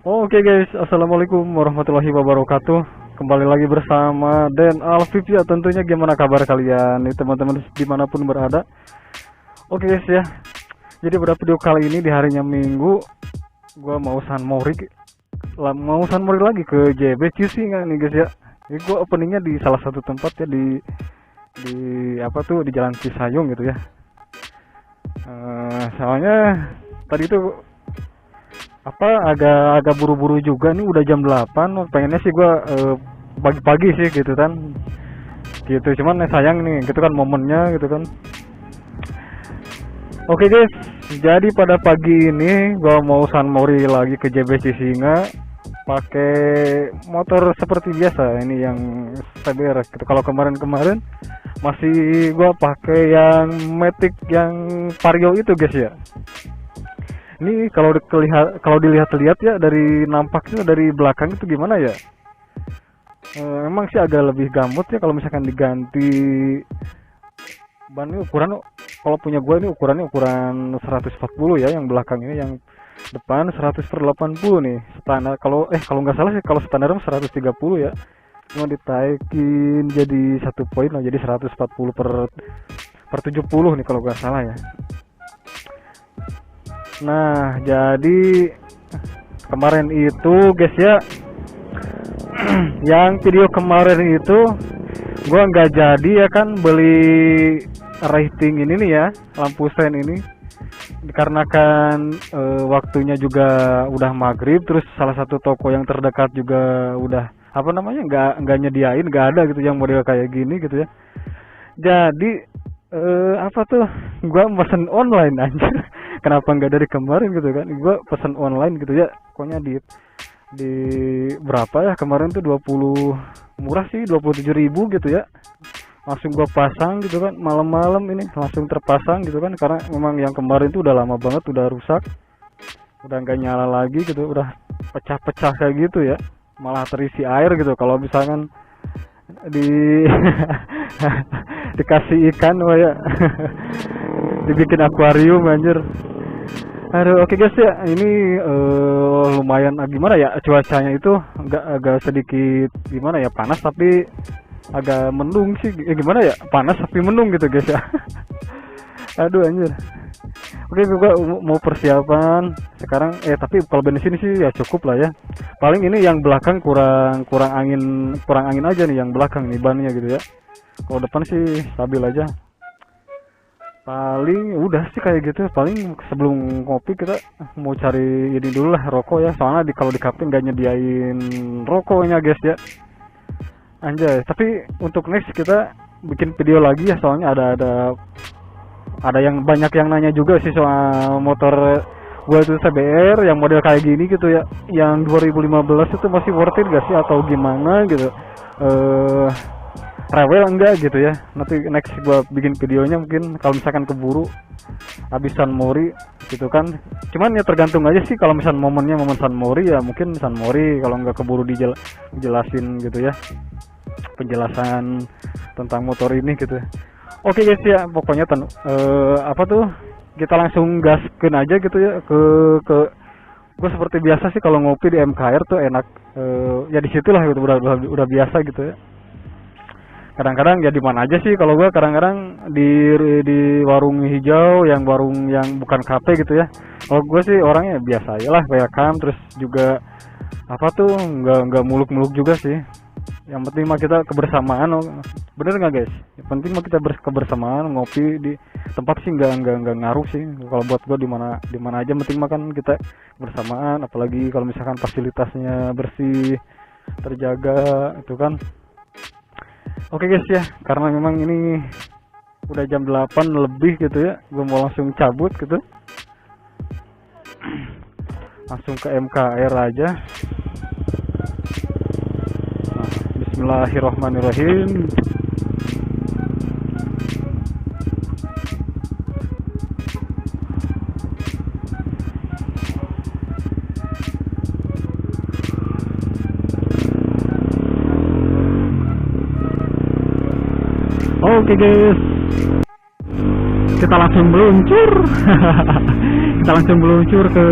Oke guys, assalamualaikum warahmatullahi wabarakatuh. Kembali lagi bersama Dan Alfif ya. Tentunya gimana kabar kalian nih teman-teman dimanapun berada. Oke guys ya. Jadi pada video kali ini di harinya Minggu, gua mau sunmori lagi ke JB Cisinga nih guys ya. Ini gua openingnya di salah satu tempat ya di di Jalan Cisayong gitu ya. Soalnya tadi tuh agak buru-buru juga nih, udah jam 8. Pengennya sih gua pagi-pagi sih gitu kan, gitu. Cuman sayang nih gitu kan momennya gitu kan. Oke guys, jadi pada pagi ini gua mau sunmori lagi ke JB Cisinga pakai motor seperti biasa, ini yang CBR gitu. Kalau kemarin masih gua pakai yang Matic yang Vario itu guys ya. Ini kalau dilihat-lihat ya dari nampaknya dari belakang itu gimana ya? Memang sih agak lebih gamut ya kalau misalkan diganti ban. Ini ukuran, kalau punya gue ini ukuran 140 ya, yang belakang ini, yang depan 100/80 nih standar. Kalau nggak salah sih, kalau standar 130 ya, cuma ditaikin jadi 1 poin lah, jadi 140/70 nih kalau nggak salah ya. Nah, jadi kemarin itu guys ya, yang video kemarin itu gua nggak jadi ya kan beli rating ini nih ya, lampu sen ini, dikarenakan waktunya juga udah maghrib, terus salah satu toko yang terdekat juga udah nggak nyediain, nggak ada gitu yang model kayak gini gitu ya. Jadi gua pesen online anjir. Kenapa nggak dari kemarin gitu kan? Gua pesen online gitu ya. Pokoknya di berapa ya kemarin tuh, 20 murah sih, 27.000 gitu ya. Langsung gua pasang gitu kan, malam-malam ini langsung terpasang gitu kan, karena memang yang kemarin tuh udah lama banget, udah rusak, udah nggak nyala lagi gitu, udah pecah-pecah kayak gitu ya, malah terisi air gitu. Kalau misalkan dikasih ikan wah ya dibikin akuarium anjir. Aduh, oke guys ya, ini lumayan gimana ya, cuacanya itu agak sedikit gimana ya, panas tapi agak mendung sih, gimana ya, panas tapi mendung gitu guys ya. Aduh anjir. Oke, gua mau persiapan sekarang, tapi kalau bensin sih ya cukup lah ya. Paling ini yang belakang kurang angin aja nih, yang belakang nih bannya gitu ya. Kalau depan sih stabil aja. Paling udah sih kayak gitu. Paling sebelum ngopi kita mau cari ini dulu lah, rokok ya. Soalnya kalau di kafe nggak nyediain rokoknya guys ya. Anjay. Tapi untuk next kita bikin video lagi ya. Soalnya ada yang banyak yang nanya juga sih soal motor gua itu CBR yang model kayak gini gitu ya. Yang 2015 itu masih worth it gak sih atau gimana gitu. Rewel enggak gitu ya. Nanti next gua bikin videonya mungkin kalau misalkan keburu habis sunmori gitu kan. Cuman ya tergantung aja sih, kalau misalkan momen sunmori ya mungkin sunmori, kalau nggak keburu dijelasin gitu ya, penjelasan tentang motor ini gitu. Oke guys ya, pokoknya kita langsung gaskeun aja gitu ya ke gue. Seperti biasa sih kalau ngopi di MKR tuh enak, ya disitulah gitu, udah biasa gitu ya. Kadang-kadang ya di mana aja sih kalau gue, kadang-kadang di warung hijau, warung yang bukan kafe gitu ya. Kalau gue sih orangnya biasa aja lah, welcome. Terus juga nggak muluk-muluk juga sih. Yang penting mah kita kebersamaan, bener nggak guys? Yang penting mah kita kebersamaan, ngopi di tempat sih nggak ngaruh sih. Kalau buat gue di mana aja, penting mah kan kita bersamaan. Apalagi kalau misalkan fasilitasnya bersih, terjaga itu kan. Oke guys ya, karena memang ini udah jam 8 lebih gitu ya, gue mau langsung cabut gitu, langsung ke MKR aja. Nah, bismillahirrahmanirrahim. Oke guys, kita langsung meluncur. Kita langsung meluncur ke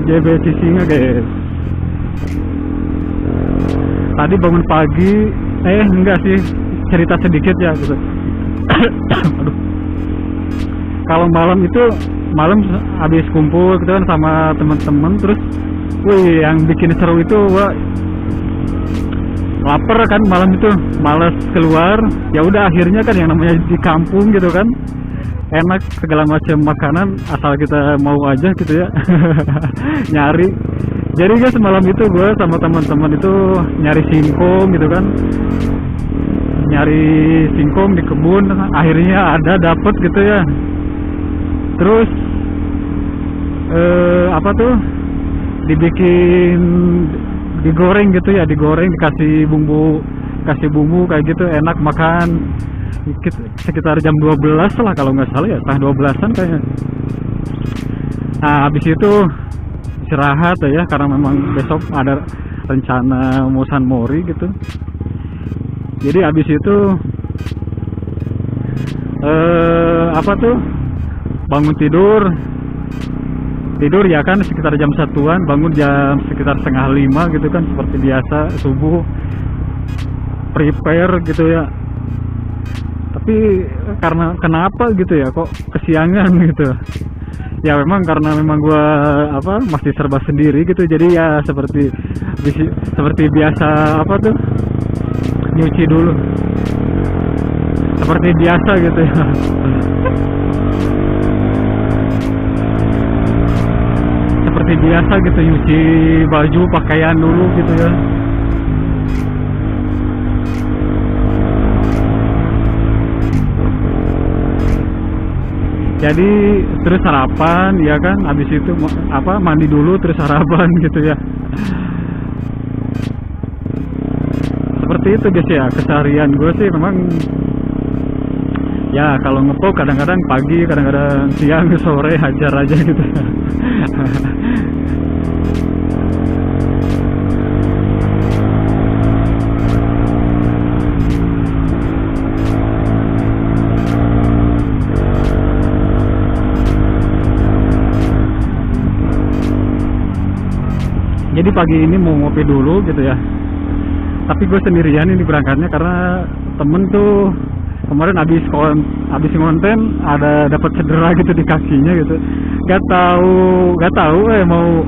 JB Cisinga guys. Tadi bangun pagi, enggak sih, cerita sedikit ya gitu. Aduh. Kalau malam itu, malam habis kumpul gitu kan sama teman-teman, terus wih, yang bikin seru itu wah, lapar kan malam itu, males keluar. Ya udah, akhirnya kan yang namanya di kampung gitu kan, enak segala macam makanan asal kita mau aja gitu ya. Nyari. Jadi guys, malam itu gue sama teman-teman itu nyari singkong gitu kan, nyari singkong di kebun, akhirnya ada, dapet gitu ya. Terus apa tuh, dibikin, digoreng gitu ya, digoreng, dikasih bumbu kayak gitu, enak makan. Sekitar jam 12 lah kalau nggak salah ya, setengah 12-an kayaknya. Nah habis itu istirahat ya, karena memang besok ada rencana mau San Mori gitu. Jadi habis itu apa tuh, bangun tidur ya kan sekitar jam 1-an, bangun jam sekitar setengah 5 gitu kan, seperti biasa subuh, prepare gitu ya. Tapi karena kenapa gitu ya, kok kesiangan gitu ya, memang karena memang gua masih serba sendiri gitu, jadi ya seperti biasa apa tuh, nyuci dulu seperti biasa gitu ya. Seperti biasa gitu, nyuci baju, pakaian dulu gitu ya. Jadi terus sarapan ya kan, habis itu mandi dulu terus sarapan gitu ya. Seperti itu guys ya, keseharian gue sih memang ya, kalau ngepok kadang-kadang pagi, kadang-kadang siang, sore, hajar aja gitu. Jadi pagi ini mau ngopi dulu gitu ya, tapi gue sendirian ini berangkatnya karena temen tuh kemarin habis ngonten ada dapat cedera gitu di kakinya gitu. Gak tahu mau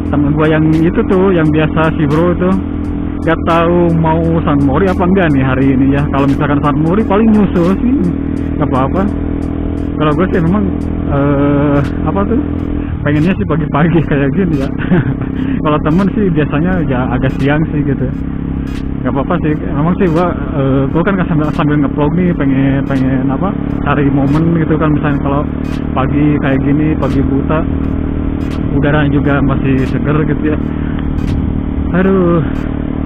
temen gue yang itu tuh, yang biasa si bro itu, gak tahu mau San Mori apa enggak nih hari ini ya. Kalau misalkan San Mori paling nyusul sih gak apa-apa. Kalau gue sih memang pengennya sih pagi-pagi kayak gini ya. Kalau temen sih biasanya ya agak siang sih gitu. Gak apa-apa sih, memang sih gua kan sambil nge-vlog nih, pengen cari momen gitu kan. Misalnya kalau pagi kayak gini, pagi buta, udara juga masih seger gitu ya. Aduh,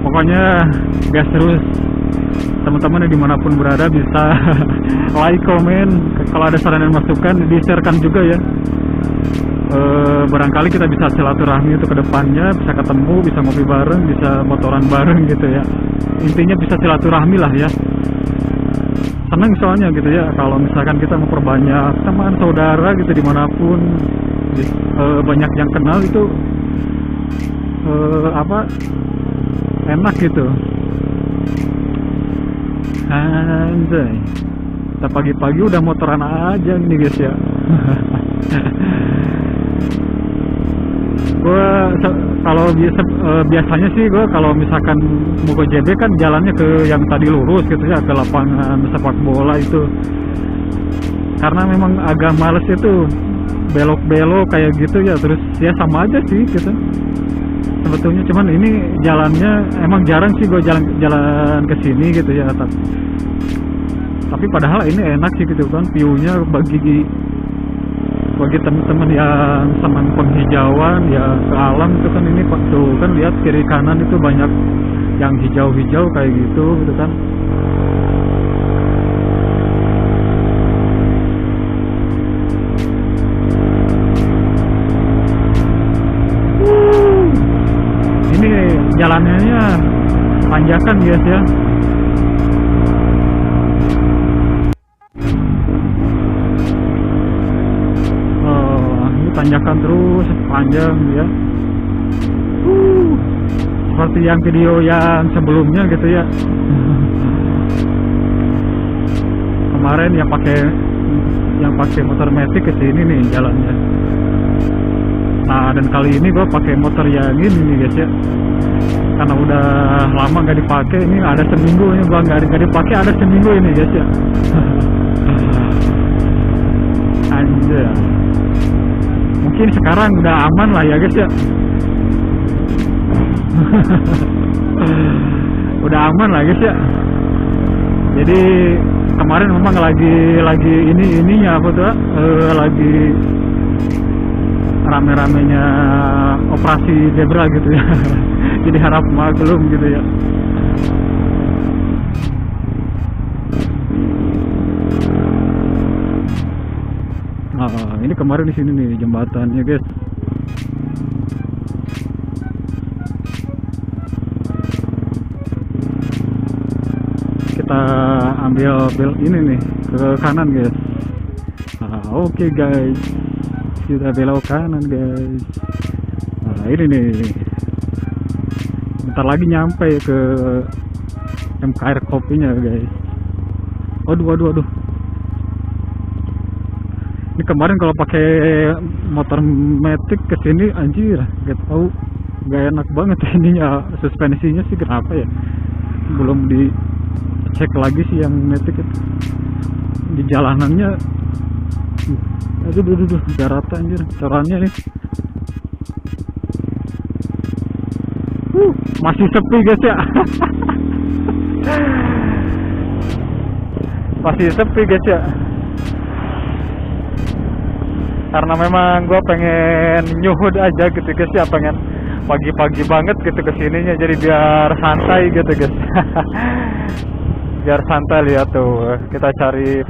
pokoknya gas terus. Teman-teman yang dimanapun berada bisa like, komen, kalau ada saran dan masukan di-sharekan juga ya. Barangkali kita bisa silaturahmi untuk kedepannya, bisa ketemu, bisa ngopi bareng, bisa motoran bareng gitu ya. Intinya bisa silaturahmi lah ya. Seneng soalnya gitu ya, kalau misalkan kita memperbanyak teman saudara gitu dimanapun, banyak yang kenal itu enak gitu. Anjay, kita pagi-pagi udah motoran aja nih guys ya. Gue kalau biasanya sih gue kalau misalkan mau ke JB kan jalannya ke yang tadi lurus gitu ya, ke lapangan sepak bola itu, karena memang agak males itu belok-belok kayak gitu ya. Terus ya sama aja sih gitu sebetulnya, cuman ini jalannya emang jarang sih gue jalan ke sini gitu ya. Tapi padahal ini enak sih gitu kan, view-nya bagi teman-teman yang senang penghijauan ya, ke alam itu kan. Ini tuh kan lihat kiri kanan itu banyak yang hijau-hijau kayak gitu kan. Ini jalannya tanjakan guys ya. Tanjakan terus panjang ya. seperti yang video yang sebelumnya gitu ya. Kemarin yang pakai motor matic ke sini nih jalannya. Nah, dan kali ini gua pakai motor yang ini nih guys ya. Karena udah lama nggak dipakai, ini ada seminggu ini gua nggak dipakai, ada seminggu ini guys ya. Anjir. Mungkin sekarang udah aman lah ya guys ya. Udah aman lah guys ya. Jadi kemarin memang lagi ininya apa tuh lagi rame-ramenya operasi zebra gitu ya. Jadi harap maklum gitu ya. Nah, ini kemarin di sini nih jembatannya guys. Kita ambil bel ini nih ke kanan guys. Nah, oke guys, kita belok kanan guys. Nah, ini nih, bentar lagi nyampe ke MKR kopinya guys. Waduh. Ini kemarin kalau pakai motor matic kesini anjir, gak tahu, gak enak banget ininya, suspensinya sih kenapa ya, belum dicek lagi sih yang matic itu. Di jalanannya aduh gak rata anjir caranya nih. Masih sepi guys ya. Masih sepi guys ya, karena memang gue pengen nyuhud aja gitu guys ya, pengen pagi-pagi banget gitu kesininya, jadi biar santai gitu guys. Biar santai, lihat tuh kita cari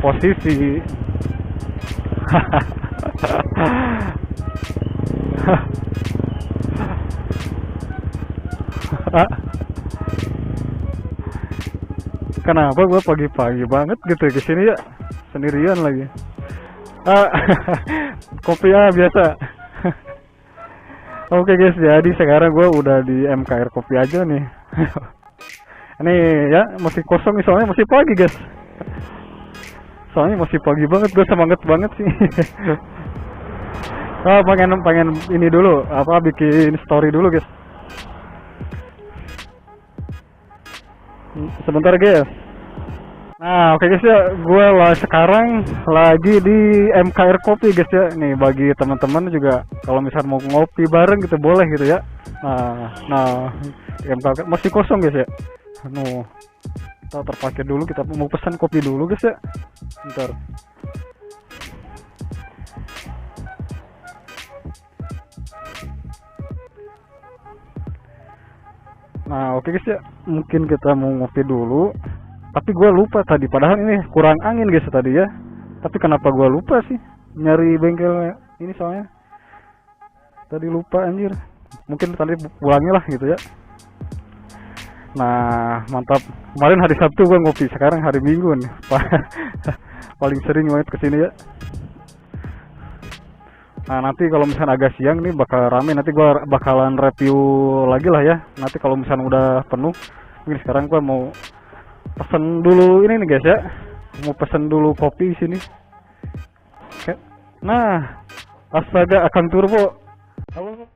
posisi. Kenapa gue pagi-pagi banget gitu kesini ya, sendirian lagi. Kopi biasa. Oke guys, jadi sekarang gue udah di MKR kopi aja nih. Ini ya masih kosong nih, soalnya masih pagi guys. Soalnya masih pagi banget, gue semangat banget sih. Pengen ini dulu, bikin story dulu guys. Sebentar guys. Nah, oke guys ya, gue sekarang lagi di MKR Kopi guys ya. Nih bagi teman-teman juga kalau misal mau ngopi bareng gitu boleh gitu ya. Nah, MKR masih kosong guys ya. Kita terpakai dulu, kita mau pesan kopi dulu guys ya. Bentar. Nah, oke guys ya, mungkin kita mau ngopi dulu. Tapi gue lupa tadi, padahal ini kurang angin guys tadi ya. Tapi kenapa gue lupa sih nyari bengkel ini, soalnya tadi lupa anjir. Mungkin tadi pulangnya lah gitu ya. Nah, mantap. Kemarin hari Sabtu gue ngopi, sekarang hari Minggu nih. Paling sering banget kesini ya. Nah, nanti kalau misalnya agak siang nih bakal rame, nanti gue bakalan review lagi lah ya. Nanti kalau misalnya udah penuh, mungkin sekarang gue mau pesen dulu ini nih guys ya. Mau pesen dulu kopi di sini. Oke. Nah, astaga, akan turbo. Halo.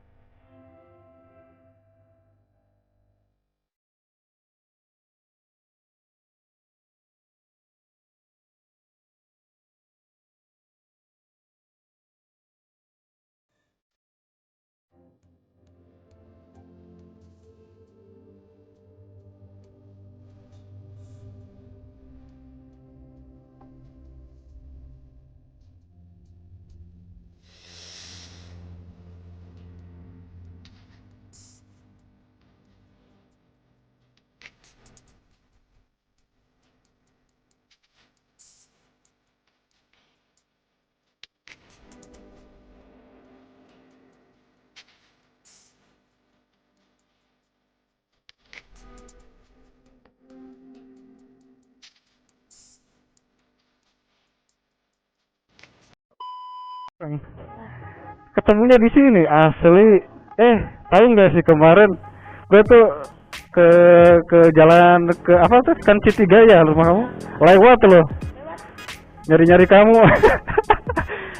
Ketemunya di sini asli. Tahu nggak sih kemarin gue tuh ke jalan ke apa tuh kan C3 ya rumah kamu, lewat loh nyari kamu.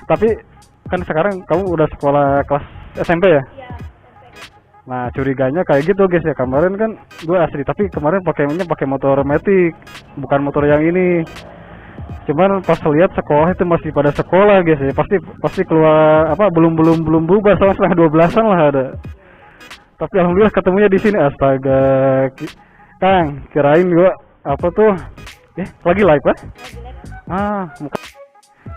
Tapi kan sekarang kamu udah sekolah kelas SMP ya. Iya, Nah curiganya kayak gitu guys ya, kemarin kan gue asli tapi kemarin pakainya pakai motor metik bukan motor yang ini. Cuman pas lihat sekolah itu masih pada sekolah guys ya, pasti keluar apa belum bubar sama setengah 12-an lah ada. Tapi alhamdulillah ketemunya di sini, astaga. Kang, kirain gua apa tuh? Lagi live kan?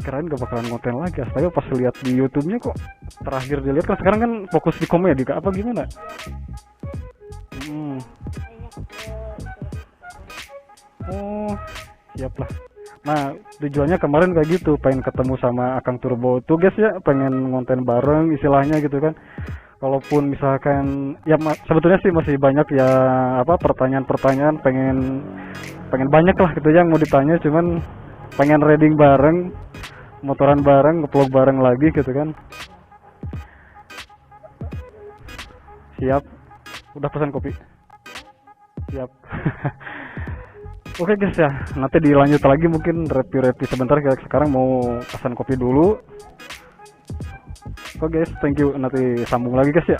Kirain gak bakalan konten lagi, astaga pas lihat di YouTube-nya kok terakhir dilihat kan sekarang kan fokus di komedi kak, apa gimana? Oh, siap lah. Nah, tujuannya kemarin kayak gitu, pengen ketemu sama Akang Turbo tuh guys ya, pengen ngonten bareng istilahnya gitu kan. Kalaupun misalkan ya sebetulnya sih masih banyak ya apa pertanyaan-pertanyaan pengen banyak lah gitu yang mau ditanya, cuman pengen riding bareng, motoran bareng, ngevlog bareng lagi gitu kan. Siap. Udah pesan kopi. Siap. Oke guys ya, nanti dilanjut lagi mungkin review sebentar. Sekarang mau pesan kopi dulu. Oke guys, thank you. Nanti sambung lagi guys ya.